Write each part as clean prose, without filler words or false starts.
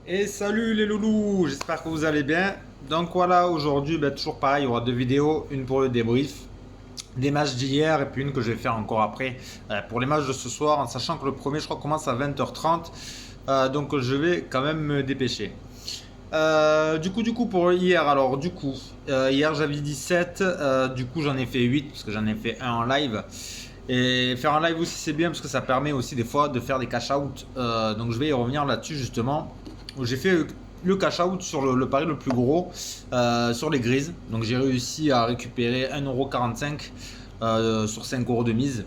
Et salut les loulous, j'espère que vous allez bien. Donc voilà, aujourd'hui, toujours pareil, il y aura deux vidéos, une pour le débrief des matchs d'hier et puis une que je vais faire encore après pour les matchs de ce soir, en sachant que le premier, je crois, commence à 20h30. Donc je vais quand même me dépêcher. Du coup, pour hier, alors hier j'avais dit 7, du coup j'en ai fait 8 parce que j'en ai fait un en live. Et faire un live aussi c'est bien parce que ça permet aussi des fois de faire des cash out. Donc je vais y revenir là-dessus justement. J'ai fait le cash out sur le pari le plus gros sur les grises. Donc j'ai réussi à récupérer 1,45€ sur 5€ de mise.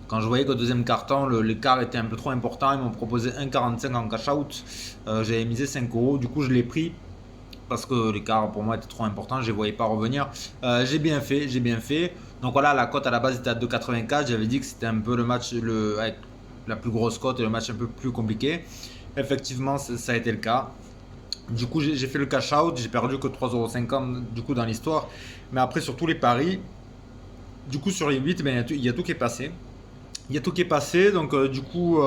Quand je voyais qu'au deuxième carton, l'écart était un peu trop important, ils m'ont proposé 1,45 en cash out. J'avais misé 5€, du coup je l'ai pris parce que l'écart pour moi était trop important, je ne les voyais pas revenir. J'ai bien fait, j'ai bien fait. Donc voilà, la cote à la base était à 2,84. J'avais dit que c'était un peu le match avec la plus grosse cote et le match un peu plus compliqué. Effectivement, ça a été le cas. Du coup, j'ai fait le cash out, j'ai perdu que 3,50€ du coup dans l'histoire. Mais après, sur tous les paris, du coup, sur les 8, ben, il y a tout qui est passé. Il y a tout qui est passé, donc du coup,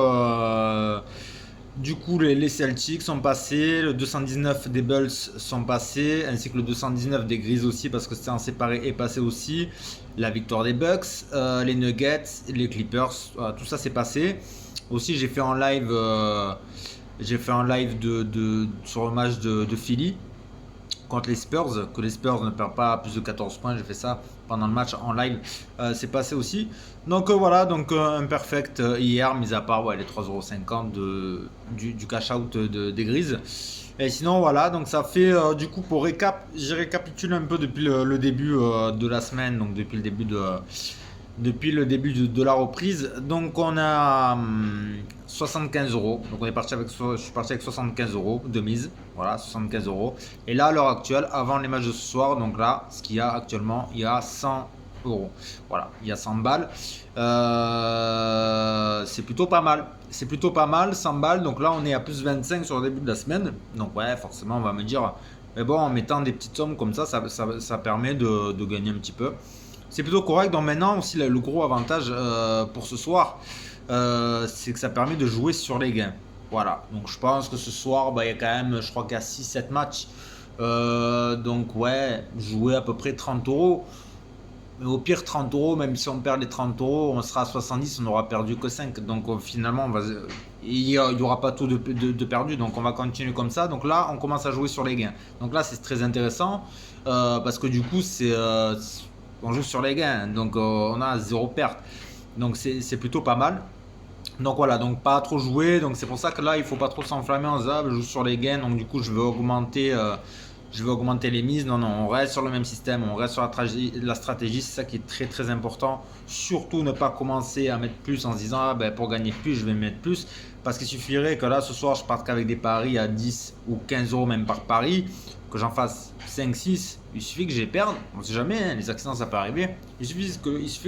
les Celtics sont passés, le 219 des Bulls sont passés, ainsi que le 219 des Grizzlies aussi, parce que c'était en séparé est passé aussi. La victoire des Bucks, les Nuggets, les Clippers, tout ça c'est passé. Aussi, j'ai fait un live sur le match de Philly contre les Spurs, que les Spurs ne perdent pas plus de 14 points. J'ai fait ça pendant le match en live. C'est passé aussi. Donc voilà, donc un perfect hier, mis à part les 3,50€ du cash out des Grises. Et sinon voilà, donc ça fait du coup pour récap, j'ai récapitulé un peu depuis le début de la semaine, donc depuis le début de la reprise. Donc on a 75€. Donc je suis parti avec 75€ de mise. Voilà, 75€. Et là, à l'heure actuelle, avant les matchs de ce soir, donc là, ce qu'il y a actuellement, il y a 100€. Voilà, il y a 100 balles. C'est plutôt pas mal. C'est plutôt pas mal, 100 balles. Donc là, on est à plus 25 sur le début de la semaine. Donc ouais, forcément, on va me dire, mais bon, en mettant des petites sommes comme ça permet de gagner un petit peu. C'est plutôt correct. Donc maintenant aussi le gros avantage pour ce soir, c'est que ça permet de jouer sur les gains. Voilà. Donc je pense que ce soir, il y a quand même, je crois qu'il y a 6-7 matchs. Donc ouais, jouer à peu près 30€. Mais au pire 30€, même si on perd les 30€, on sera à 70, on n'aura perdu que 5. Donc finalement, il n'y aura pas tout de perdu. Donc on va continuer comme ça. Donc là, on commence à jouer sur les gains. Donc là, c'est très intéressant parce que du coup, on joue sur les gains. Donc on a zéro perte. Donc c'est plutôt pas mal. Donc voilà, donc pas trop jouer. Donc c'est pour ça que là, il faut pas trop s'enflammer en disant je joue sur les gains. Donc du coup, je vais augmenter les mises. Non, non, on reste sur le même système, on reste sur la stratégie. C'est ça qui est très très important. Surtout ne pas commencer à mettre plus en se disant pour gagner plus, je vais mettre plus. Parce qu'il suffirait que là, ce soir, je parte qu'avec des paris à 10 ou 15€ même par pari, que j'en fasse 5-6. Il suffit que je les perde. On ne sait jamais, hein, les accidents ça peut arriver. Il suffit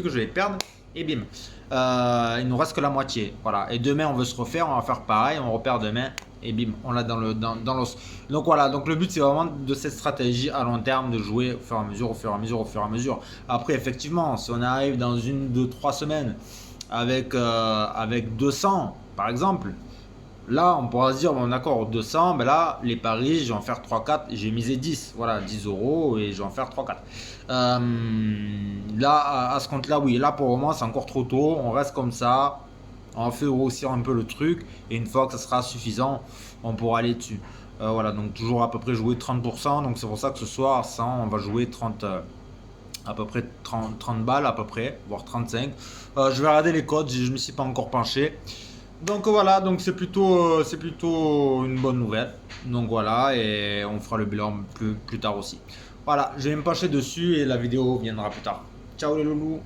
que je les perde et bim. Il nous reste que la moitié. Voilà. Et demain, on veut se refaire, on va faire pareil, on repère demain et bim, on l'a dans l'os. Donc voilà, donc le but c'est vraiment de cette stratégie à long terme de jouer au fur et à mesure, au fur et à mesure, au fur et à mesure. Après, effectivement, si on arrive dans 1, 2, 3 semaines avec 200 par exemple, là on pourra se dire, bon d'accord, 200, là les paris, je vais en faire 3-4, j'ai misé 10, voilà, 10€ et je vais en faire 3-4. Là, à ce compte-là, oui, là pour le moment c'est encore trop tôt, on reste comme ça, on fait grossir un peu le truc, et une fois que ça sera suffisant, on pourra aller dessus. Voilà, donc toujours à peu près jouer 30%, donc c'est pour ça que ce soir, on va jouer 30, à peu près 30 balles, à peu près, voire 35. Je vais regarder les codes, je ne me suis pas encore penché. Donc voilà, donc c'est plutôt une bonne nouvelle. Donc voilà, et on fera le bilan plus tard aussi. Voilà, je vais me pencher dessus et la vidéo viendra plus tard. Ciao les loulous!